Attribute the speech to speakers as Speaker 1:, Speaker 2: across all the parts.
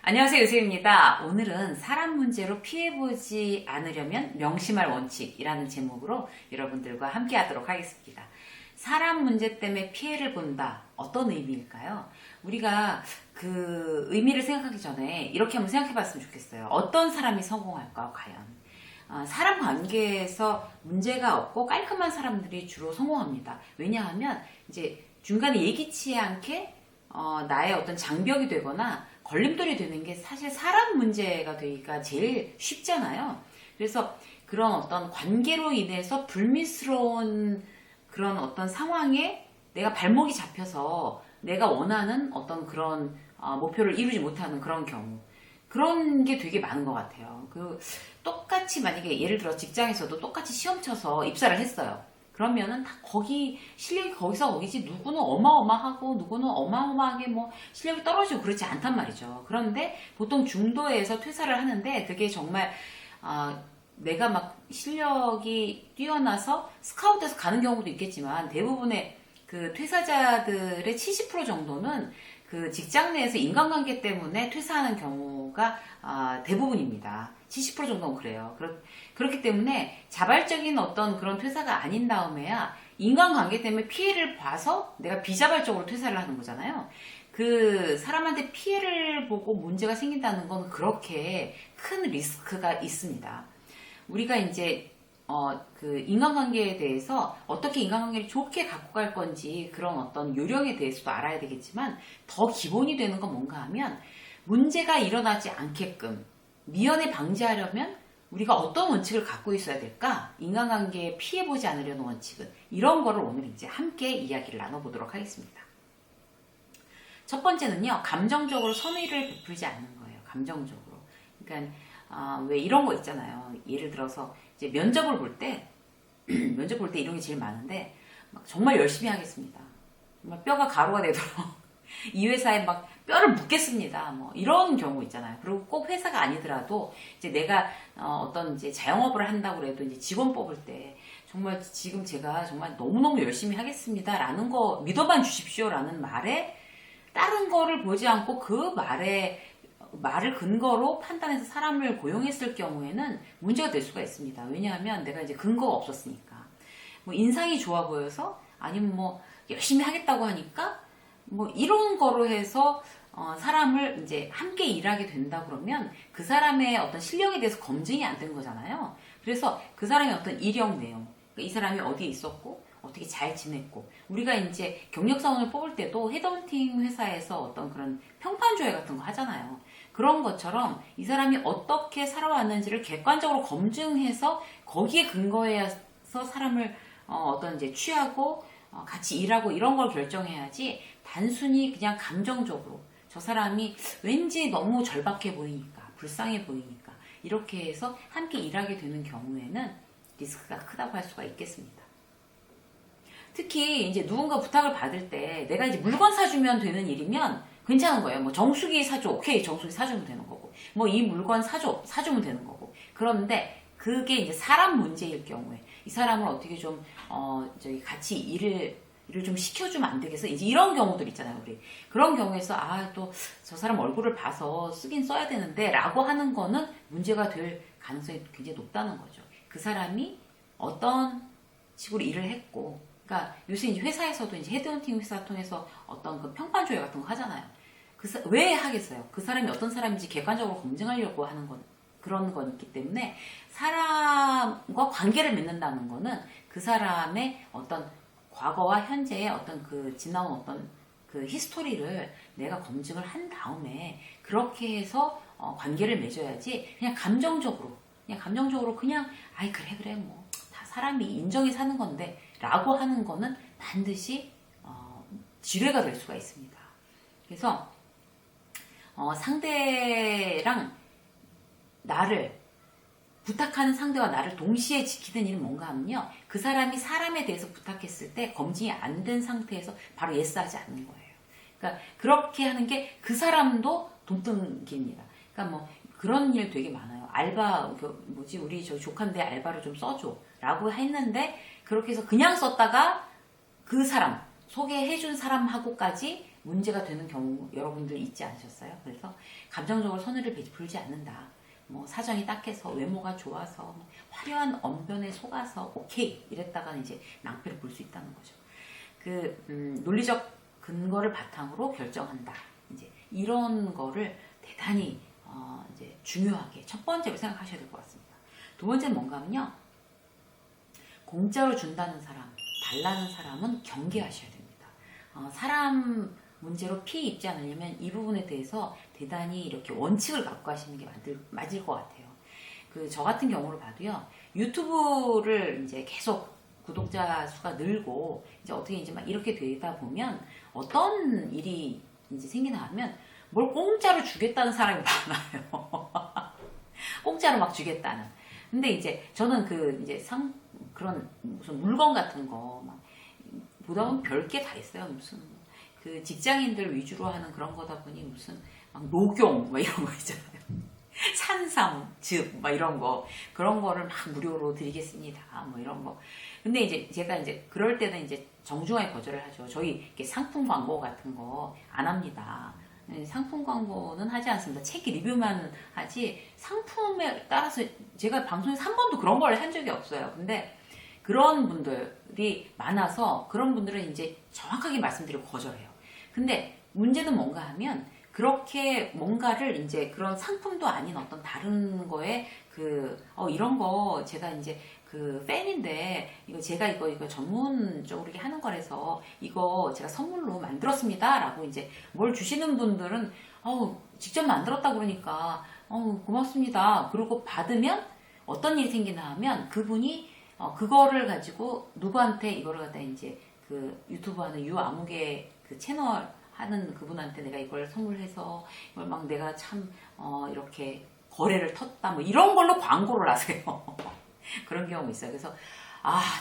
Speaker 1: 안녕하세요, 유세입니다. 오늘은 사람 문제로 피해보지 않으려면 명심할 원칙이라는 제목으로 여러분들과 함께 하도록 하겠습니다. 사람 문제 때문에 피해를 본다. 어떤 의미일까요? 우리가 그 의미를 생각하기 전에 이렇게 한번 생각해 봤으면 좋겠어요. 어떤 사람이 성공할까, 과연? 사람 관계에서 문제가 없고 깔끔한 사람들이 주로 성공합니다. 왜냐하면 이제 중간에 예기치 않게 나의 어떤 장벽이 되거나 걸림돌이 되는 게 사실 사람 문제가 되기가 제일 쉽잖아요. 그래서 그런 어떤 관계로 인해서 불미스러운 그런 어떤 상황에 내가 발목이 잡혀서 내가 원하는 어떤 그런 목표를 이루지 못하는 그런 경우. 그런 게 되게 많은 것 같아요. 똑같이 만약에 예를 들어 직장에서도 똑같이 시험 쳐서 입사를 했어요. 그러면은 다 실력이 거기서 거기지, 누구는 어마어마하고 누구는 어마어마하게 뭐 실력이 떨어지고 그렇지 않단 말이죠. 그런데 보통 중도에서 퇴사를 하는데 그게 정말 내가 막 실력이 뛰어나서 스카우트해서 가는 경우도 있겠지만, 대부분의 그 퇴사자들의 70% 정도는 그 직장 내에서 인간관계 때문에 퇴사하는 경우가 대부분입니다. 70% 정도는 그래요. 그렇기 때문에 자발적인 어떤 그런 퇴사가 아닌 다음에야 인간관계 때문에 피해를 봐서 내가 비자발적으로 퇴사를 하는 거잖아요. 그 사람한테 피해를 보고 문제가 생긴다는 건 그렇게 큰 리스크가 있습니다. 우리가 이제 그 인간관계에 대해서 어떻게 인간관계를 좋게 갖고 갈 건지, 그런 어떤 요령에 대해서도 알아야 되겠지만, 더 기본이 되는 건 뭔가 하면, 문제가 일어나지 않게끔 미연에 방지하려면 우리가 어떤 원칙을 갖고 있어야 될까? 인간관계에 피해보지 않으려는 원칙은, 이런 거를 오늘 이제 함께 이야기를 나눠보도록 하겠습니다. 첫 번째는요, 감정적으로 선의를 베풀지 않는 거예요. 감정적으로. 그러니까 왜 이런 거 있잖아요. 예를 들어서 이제 면접을 볼 때 면접 볼 때 이런 게 제일 많은데, 막 정말 열심히 하겠습니다. 정말 뼈가 가루가 되도록 이 회사에 막 뼈를 묻겠습니다. 뭐 이런 경우 있잖아요. 그리고 꼭 회사가 아니더라도 이제 내가 어떤 이제 자영업을 한다고 해도 이제 직원 뽑을 때 정말 지금 제가 정말 너무너무 열심히 하겠습니다라는 거 믿어만 주십시오라는 말에 다른 거를 보지 않고 그 말을 근거로 판단해서 사람을 고용했을 경우에는 문제가 될 수가 있습니다. 왜냐하면 내가 이제 근거가 없었으니까. 뭐 인상이 좋아 보여서, 아니면 뭐 열심히 하겠다고 하니까, 뭐 이런 거로 해서 사람을 이제 함께 일하게 된다 그러면 그 사람의 어떤 실력에 대해서 검증이 안 된 거잖아요. 그래서 그 사람의 어떤 이력 내용, 그러니까 이 사람이 어디에 있었고 어떻게 잘 지냈고, 우리가 이제 경력사원을 뽑을 때도 헤드헌팅 회사에서 어떤 그런 평판조회 같은 거 하잖아요. 그런 것처럼 이 사람이 어떻게 살아왔는지를 객관적으로 검증해서 거기에 근거해서 사람을 어떤 이제 취하고 같이 일하고 이런 걸 결정해야지, 단순히 그냥 감정적으로 저 사람이 왠지 너무 절박해 보이니까, 불쌍해 보이니까 이렇게 해서 함께 일하게 되는 경우에는 리스크가 크다고 할 수가 있겠습니다. 특히 이제 누군가 부탁을 받을 때 내가 이제 물건 사주면 되는 일이면 괜찮은 거예요. 뭐 정수기 사줘, 오케이, 정수기 사주면 되는 거고, 뭐 이 물건 사주면 되는 거고. 그런데 그게 이제 사람 문제일 경우에 이 사람을 어떻게 좀 저기 같이 일을 좀 시켜주면 안 되겠어? 이제 이런 경우들 있잖아요, 우리. 그런 경우에서 또 저 사람 얼굴을 봐서 쓰긴 써야 되는데 라고 하는 거는 문제가 될 가능성이 굉장히 높다는 거죠. 그 사람이 어떤 식으로 일을 했고, 그러니까 요새 이제 회사에서도 이제 헤드헌팅 회사 통해서 어떤 그 평판조회 같은 거 하잖아요. 왜 하겠어요? 그 사람이 어떤 사람인지 객관적으로 검증하려고 하는 그런 건 있기 때문에, 사람과 관계를 맺는다는 거는 그 사람의 어떤 과거와 현재의 어떤 그 지나온 어떤 그 히스토리를 내가 검증을 한 다음에 그렇게 해서 관계를 맺어야지, 그냥 감정적으로 그냥 아이 그래 뭐 다 사람이 인정해 사는 건데 라고 하는 거는 반드시 지뢰가 될 수가 있습니다. 그래서 상대랑 부탁하는 상대와 나를 동시에 지키는 일은 뭔가 하면요, 그 사람이 사람에 대해서 부탁했을 때 검증이 안 된 상태에서 바로 예스하지 않는 거예요. 그러니까 그렇게 하는 게 그 사람도 돈등기입니다. 그러니까 뭐 그런 일 되게 많아요. 알바, 우리 저 조카인데 알바를 좀 써줘 라고 했는데, 그렇게 해서 그냥 썼다가 그 사람, 소개해준 사람하고까지 문제가 되는 경우 여러분들 있지 않으셨어요? 그래서 감정적으로 선을 베풀지 않는다. 뭐 사정이 딱해서 외모가 좋아서 뭐 화려한 언변에 속아서 오케이 이랬다가 이제 낭패를 볼 수 있다는 거죠. 논리적 근거를 바탕으로 결정한다. 이제 이런 거를 대단히 이제 중요하게 첫 번째로 생각하셔야 될 것 같습니다. 두 번째는 뭔가 하면요. 공짜로 준다는 사람, 달라는 사람은 경계하셔야 됩니다. 사람 문제로 피해 입지 않으려면 이 부분에 대해서 대단히 이렇게 원칙을 갖고 하시는 게 맞을 것 같아요. 저 같은 경우를 봐도요, 유튜브를 이제 계속 구독자 수가 늘고, 이제 어떻게 이제 막 이렇게 되다 보면 어떤 일이 이제 생기나 하면 뭘 공짜로 주겠다는 사람이 많아요. 공짜로 막 주겠다는. 근데 이제 저는 이제 그런 무슨 물건 같은 거 막 보다 보면 별게 다 있어요. 무슨 직장인들 위주로 하는 그런 거다 보니 무슨 막 녹용 막 이런 거 있잖아요. 산삼, 즙, 막 이런 거, 그런 거를 막 무료로 드리겠습니다. 뭐 이런 거. 근데 이제 제가 이제 그럴 때는 이제 정중하게 거절을 하죠. 저희 이렇게 상품 광고 같은 거 안 합니다. 상품 광고는 하지 않습니다. 책 리뷰만 하지 상품에 따라서 제가 방송에서 한 번도 그런 걸 한 적이 없어요. 근데 그런 분들이 많아서 그런 분들은 이제 정확하게 말씀드리고 거절해요. 근데 문제는 뭔가 하면 그렇게 뭔가를 이제 그런 상품도 아닌 어떤 다른 거에 이런 거 제가 이제 팬인데 이거 제가 이거 전문적으로 이렇게 하는 거라서 이거 제가 선물로 만들었습니다 라고 이제 뭘 주시는 분들은 직접 만들었다 그러니까 고맙습니다. 그리고 받으면 어떤 일이 생기나 하면 그분이 그거를 가지고 누구한테 이거를 갖다 이제 유튜브 하는 유아무개 채널 하는 그분한테 내가 이걸 선물해서 이걸 막 내가 참 이렇게 거래를 텄다 뭐 이런 걸로 광고를 하세요. 그런 경우 있어요. 그래서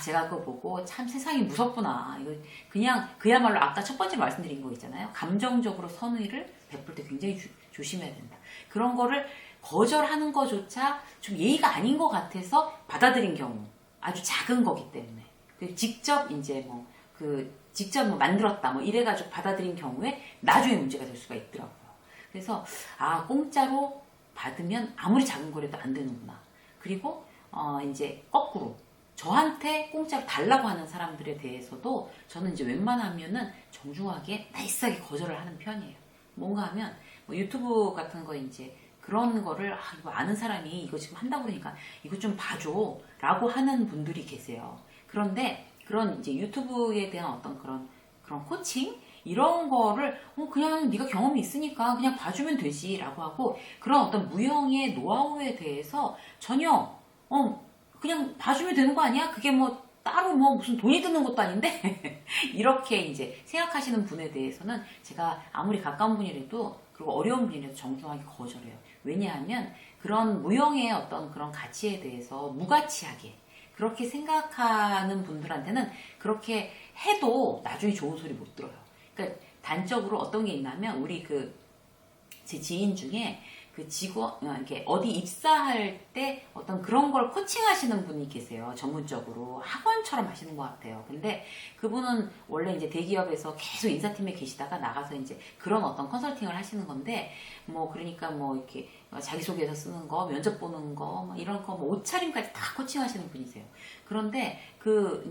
Speaker 1: 제가 그거 보고 참 세상이 무섭구나. 이거 그냥 그야말로 아까 첫 번째 말씀드린 거 있잖아요. 감정적으로 선의를 베풀 때 굉장히 조심해야 된다. 그런 거를 거절하는 거조차 좀 예의가 아닌 것 같아서 받아들인 경우 아주 작은 거기 때문에 직접 이제 직접 만들었다 이래가지고 받아들인 경우에 나중에 문제가 될 수가 있더라고요. 그래서 공짜로 받으면 아무리 작은 거라도 안 되는구나. 그리고 이제 거꾸로 저한테 공짜로 달라고 하는 사람들에 대해서도 저는 이제 웬만하면은 정중하게 나이스하게 거절을 하는 편이에요. 뭔가 하면 유튜브 같은 거 이제 그런 거를 이거 아는 사람이 이거 지금 한다고 그러니까 이거 좀 봐줘 라고 하는 분들이 계세요. 그런데 그런 이제 유튜브에 대한 어떤 그런 코칭 이런 거를 그냥 네가 경험이 있으니까 그냥 봐주면 되지 라고 하고 그런 어떤 무형의 노하우에 대해서 전혀 그냥 봐주면 되는 거 아니야? 그게 따로 무슨 돈이 드는 것도 아닌데 이렇게 이제 생각하시는 분에 대해서는 제가 아무리 가까운 분이라도 그리고 어려운 분이라도 정중하게 거절해요. 왜냐하면 그런 무형의 어떤 그런 가치에 대해서 무가치하게 그렇게 생각하는 분들한테는 그렇게 해도 나중에 좋은 소리 못 들어요. 그러니까 단적으로 어떤 게 있냐면 우리 제 지인 중에 이렇게 어디 입사할 때 어떤 그런 걸 코칭하시는 분이 계세요. 전문적으로 학원처럼 하시는 것 같아요. 근데 그분은 원래 이제 대기업에서 계속 인사팀에 계시다가 나가서 이제 그런 어떤 컨설팅을 하시는 건데 그러니까 이렇게 자기소개서 쓰는 거, 면접 보는 거, 이런 거, 옷차림까지 다 코칭하시는 분이세요. 그런데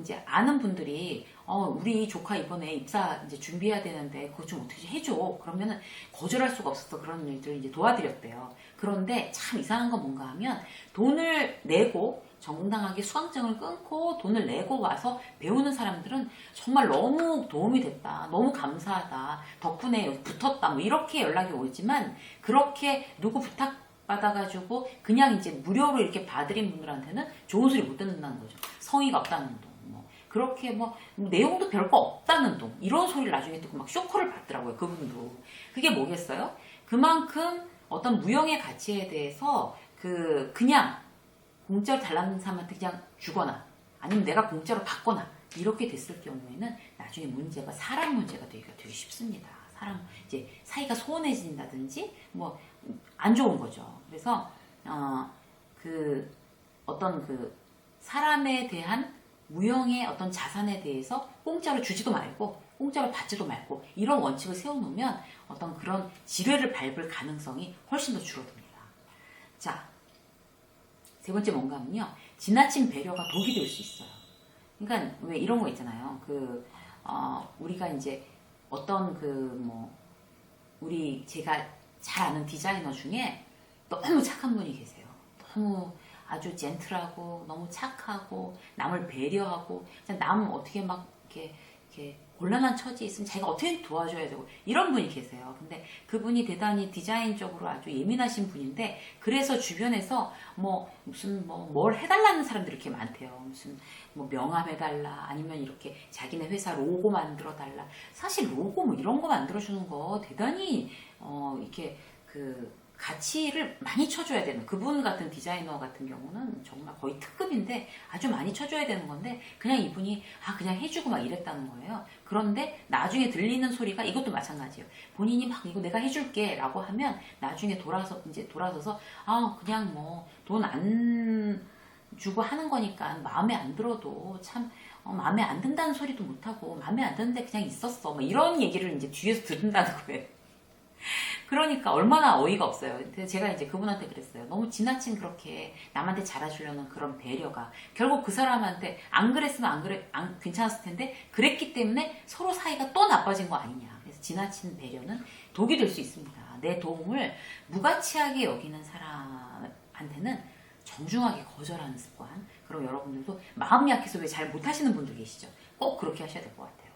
Speaker 1: 이제 아는 분들이 우리 조카 이번에 입사 이제 준비해야 되는데 그거 좀 어떻게 해줘. 그러면은 거절할 수가 없어서 그런 일들을 이제 도와드렸대요. 그런데 참 이상한 건 뭔가 하면 돈을 내고 정당하게 수강증을 끊고 돈을 내고 와서 배우는 사람들은 정말 너무 도움이 됐다. 너무 감사하다. 덕분에 여기 붙었다. 이렇게 연락이 오지만 그렇게 누구 부탁받아가지고 그냥 이제 무료로 이렇게 봐드린 분들한테는 좋은 소리 못 듣는다는 거죠. 성의가 없다는 돈. 그렇게 내용도 별거 없다는 돈. 이런 소리를 나중에 듣고 막 쇼크를 받더라고요. 그분도. 그게 뭐겠어요? 그만큼 어떤 무형의 가치에 대해서 그냥 공짜로 달라는 사람한테 그냥 주거나 아니면 내가 공짜로 받거나 이렇게 됐을 경우에는 나중에 문제가 사람 문제가 되기가 되게 쉽습니다. 사람 이제 사이가 소원해진다든지 안 좋은 거죠. 그래서 어떤 사람에 대한 무형의 어떤 자산에 대해서 공짜로 주지도 말고 공짜로 받지도 말고 이런 원칙을 세워놓으면 어떤 그런 지뢰를 밟을 가능성이 훨씬 더 줄어듭니다. 자, 세 번째 뭔가 하면요. 지나친 배려가 독이 될 수 있어요. 그러니까 왜 이런 거 있잖아요. 우리가 이제 어떤 제가 잘 아는 디자이너 중에 너무 착한 분이 계세요. 너무 아주 젠틀하고 너무 착하고 남을 배려하고 남 어떻게 막 이렇게 곤란한 처지에 있으면 자기가 어떻게 도와줘야 되고 이런 분이 계세요. 근데 그분이 대단히 디자인적으로 아주 예민하신 분인데 그래서 주변에서 뭘 해달라는 사람들이 이렇게 많대요. 무슨 명함 해달라 아니면 이렇게 자기네 회사 로고 만들어 달라. 사실 로고 이런 거 만들어주는 거 대단히 이렇게 가치를 많이 쳐줘야 되는 그분 같은 디자이너 같은 경우는 정말 거의 특급인데 아주 많이 쳐줘야 되는 건데 그냥 이분이 그냥 해주고 막 이랬다는 거예요. 그런데 나중에 들리는 소리가 이것도 마찬가지예요. 본인이 막 이거 내가 해줄게 라고 하면 나중에 돌아서서 그냥 돈 안 주고 하는 거니까 마음에 안 들어도 참 마음에 안 든다는 소리도 못하고 마음에 안 드는데 그냥 있었어 이런 얘기를 이제 뒤에서 들은다는 거예요. 그러니까 얼마나 어이가 없어요. 근데 제가 이제 그분한테 그랬어요. 너무 지나친 그렇게 남한테 잘해주려는 그런 배려가 결국 그 사람한테 안 그랬으면 안 괜찮았을 텐데 그랬기 때문에 서로 사이가 또 나빠진 거 아니냐. 그래서 지나친 배려는 독이 될 수 있습니다. 내 도움을 무가치하게 여기는 사람한테는 정중하게 거절하는 습관. 그럼 여러분들도 마음 약해서 왜 잘 못하시는 분들 계시죠? 꼭 그렇게 하셔야 될 것 같아요.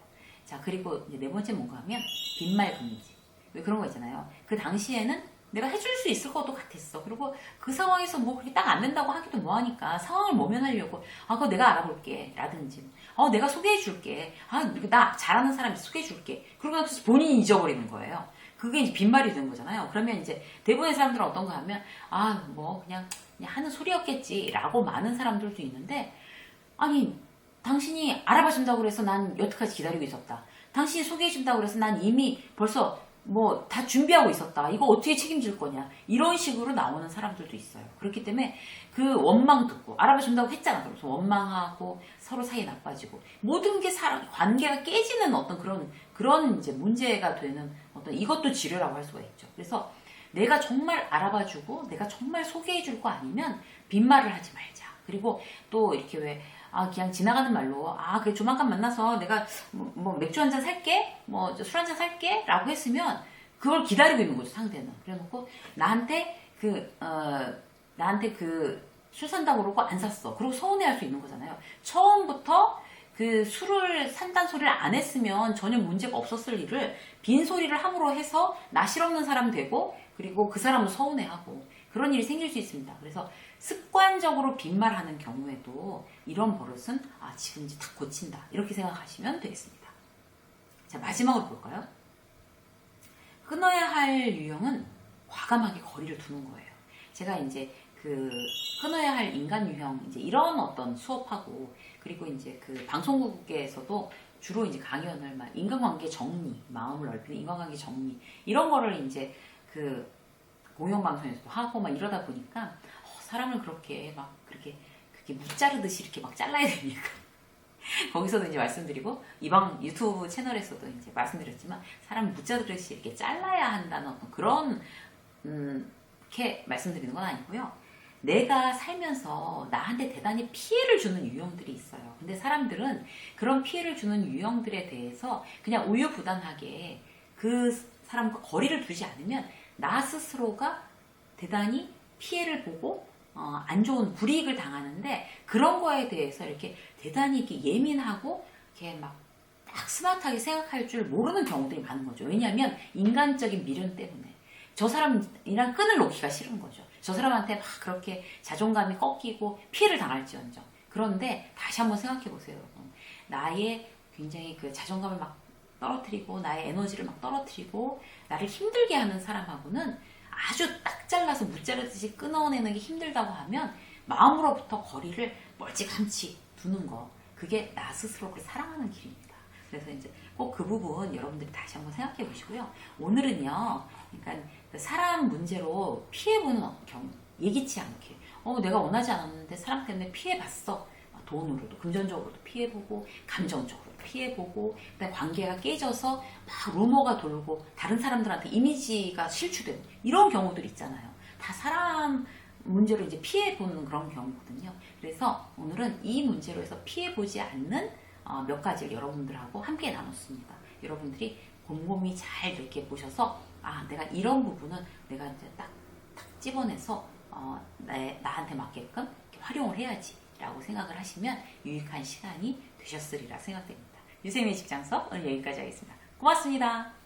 Speaker 1: 자, 그리고 이제 네 번째 뭔가 하면 빈말 금지. 왜 그런 거 있잖아요. 그 당시에는 내가 해줄 수 있을 것도 같았어. 그리고 그 상황에서 그렇게 딱 안 된다고 하기도 뭐하니까 상황을 모면하려고 그거 내가 알아볼게 라든지 내가 소개해줄게. 나 잘하는 사람이 소개해줄게. 그러고 나서 본인이 잊어버리는 거예요. 그게 이제 빈말이 되는 거잖아요. 그러면 이제 대부분의 사람들은 어떤가 하면 그냥 하는 소리였겠지 라고 많은 사람들도 있는데 아니 당신이 알아봐준다고 그래서 난 여태까지 기다리고 있었다. 당신이 소개해준다고 그래서 난 이미 벌써 다 준비하고 있었다. 이거 어떻게 책임질 거냐. 이런 식으로 나오는 사람들도 있어요. 그렇기 때문에 그 원망 듣고 알아봐준다고 했잖아. 그래서 원망하고 서로 사이 나빠지고 모든 게 관계가 깨지는 어떤 그런 이제 문제가 되는 어떤 이것도 지뢰라고 할 수가 있죠. 그래서 내가 정말 알아봐주고 내가 정말 소개해줄 거 아니면 빈말을 하지 말자. 그리고 또 이렇게 왜 그냥 지나가는 말로 그래 조만간 만나서 내가 맥주 한잔 살게 술 한잔 살게 라고 했으면 그걸 기다리고 있는 거죠. 상대는. 그래놓고 나한테 술 산다고 그러고 안 샀어. 그리고 서운해할 수 있는 거잖아요. 처음부터 그 술을 산다는 소리를 안 했으면 전혀 문제가 없었을 일을 빈소리를 함으로 해서 나 실없는 사람 되고 그리고 그 사람도 서운해하고 그런 일이 생길 수 있습니다. 그래서 습관적으로 빈말하는 경우에도 이런 버릇은 지금 이제 다 고친다. 이렇게 생각하시면 되겠습니다. 자, 마지막으로 볼까요? 끊어야 할 유형은 과감하게 거리를 두는 거예요. 제가 이제 끊어야 할 인간 유형 이제 이런 어떤 수업하고 그리고 이제 방송국에서도 주로 이제 강연을 인간관계 정리, 마음을 넓히는 인간관계 정리 이런 거를 이제 공영방송에서도 하고 이러다 보니까 사람을 그렇게 무자르듯이 이렇게 잘라야 되니까 거기서도 이제 말씀드리고 이방 유튜브 채널에서도 이제 말씀드렸지만 사람을 무자르듯이 이렇게 잘라야 한다는 어떤 그런 이렇게 말씀드리는 건 아니고요. 내가 살면서 나한테 대단히 피해를 주는 유형들이 있어요. 근데 사람들은 그런 피해를 주는 유형들에 대해서 그냥 우유부단하게 그 사람과 거리를 두지 않으면 나 스스로가 대단히 피해를 보고 안 좋은 불이익을 당하는데 그런 거에 대해서 이렇게 대단히 이렇게 예민하고 이렇게 딱 스마트하게 생각할 줄 모르는 경우들이 많은 거죠. 왜냐하면 인간적인 미련 때문에 저 사람이랑 끈을 놓기가 싫은 거죠. 저 사람한테 막 그렇게 자존감이 꺾이고 피해를 당할지언정. 그런데 다시 한번 생각해 보세요, 여러분. 나의 굉장히 자존감을 막 떨어뜨리고 나의 에너지를 막 떨어뜨리고 나를 힘들게 하는 사람하고는 아주 딱 잘라서 무자르듯이 끊어내는 게 힘들다고 하면 마음으로부터 거리를 멀찌감치 두는 거. 그게 나 스스로를 사랑하는 길입니다. 그래서 이제 꼭 그 부분 여러분들이 다시 한번 생각해 보시고요. 오늘은요, 그러니까 사람 문제로 피해보는 경우, 예기치 않게. 내가 원하지 않았는데 사람 때문에 피해봤어. 돈으로도 금전적으로도 피해보고 감정적으로도 피해보고 그다음에 관계가 깨져서 막 루머가 돌고 다른 사람들한테 이미지가 실추되는 이런 경우들 있잖아요. 다 사람 문제로 이제 피해보는 그런 경우거든요. 그래서 오늘은 이 문제로 해서 피해보지 않는 몇 가지를 여러분들하고 함께 나눴습니다. 여러분들이 곰곰이 잘 이렇게 보셔서 내가 이런 부분은 내가 이제 딱 집어내서 나한테 맞게끔 이렇게 활용을 해야지 라고 생각을 하시면 유익한 시간이 되셨으리라 생각됩니다. 유세미의 직장 수업 오늘 여기까지 하겠습니다. 고맙습니다.